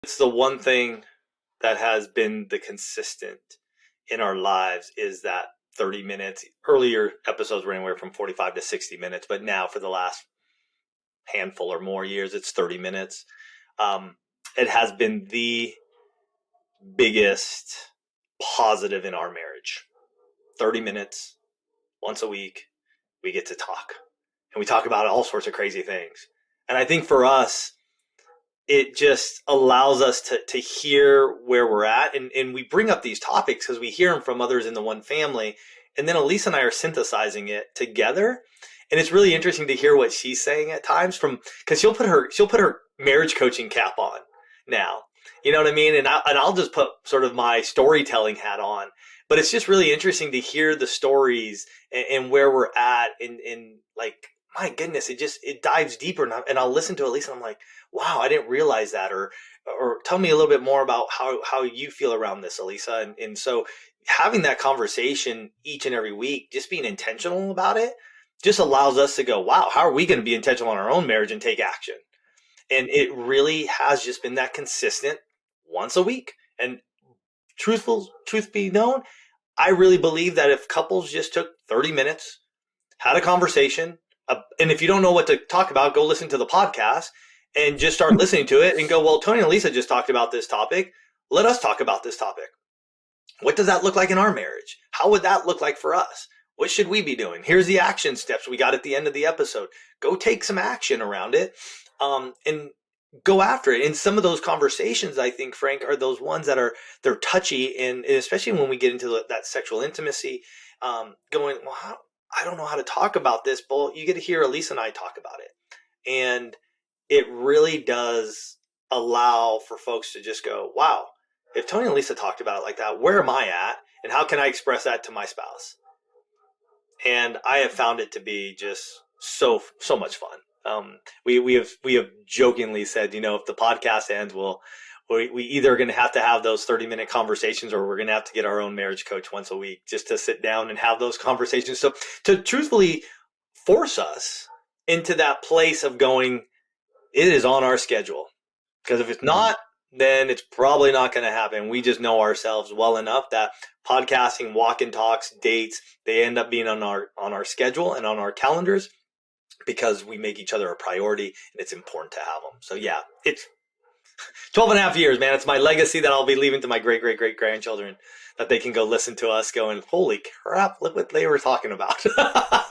It's the one thing that has been the consistent in our lives is that 30 minutes. Earlier episodes were anywhere from 45 to 60 minutes, but now for the last handful or more years, it's 30 minutes. Um, it has been the biggest positive in our marriage. 30 minutes once a week, we get to talk. And we talk about all sorts of crazy things. And I think for us, it just allows us to hear where we're at. And we bring up these topics because we hear them from others in the one family. And then Elise and I are synthesizing it together. And it's really interesting to hear what she's saying at times because she'll put her marriage coaching cap on now. You know what I mean? And I'll just put sort of my storytelling hat on. But it's just really interesting to hear the stories and where we're at and like, my goodness, it dives deeper, and I'll listen to Elise and I'm like, wow, I didn't realize that, or tell me a little bit more about how you feel around this, Elisa. And so having that conversation each and every week, just being intentional about it, just allows us to go, wow, how are we going to be intentional in our own marriage and take action? And it really has just been that consistent once a week. And truth be known, I really believe that if couples just took 30 minutes, had a conversation, and if you don't know what to talk about, go listen to the podcast and just start listening to it and go, well, Tony and Lisa just talked about this topic. Let us talk about this topic. What does that look like in our marriage? How would that look like for us? What should we be doing? Here's the action steps we got at the end of the episode. Go take some action around it, and go after it. And some of those conversations, I think, Frank, are those ones that they're touchy, and especially when we get into that sexual intimacy, going, well, I don't know how to talk about this, but you get to hear Elise and I talk about it. And it really does allow for folks to just go, wow, if Tony and Lisa talked about it like that, where am I at? And how can I express that to my spouse? And I have found it to be just so much fun. We have jokingly said, if the podcast ends, we either are going to have those 30-minute conversations, or we're going to have to get our own marriage coach once a week just to sit down and have those conversations. So to truthfully force us into that place of going, it is on our schedule. Because if it's not, then it's probably not going to happen. We just know ourselves well enough that podcasting, walk and talks, dates, they end up being on our schedule and on our calendars because we make each other a priority and it's important to have them. So yeah, it's 12 and a half years, man. It's my legacy that I'll be leaving to my great grandchildren, that they can go listen to us going, holy crap, look what they were talking about.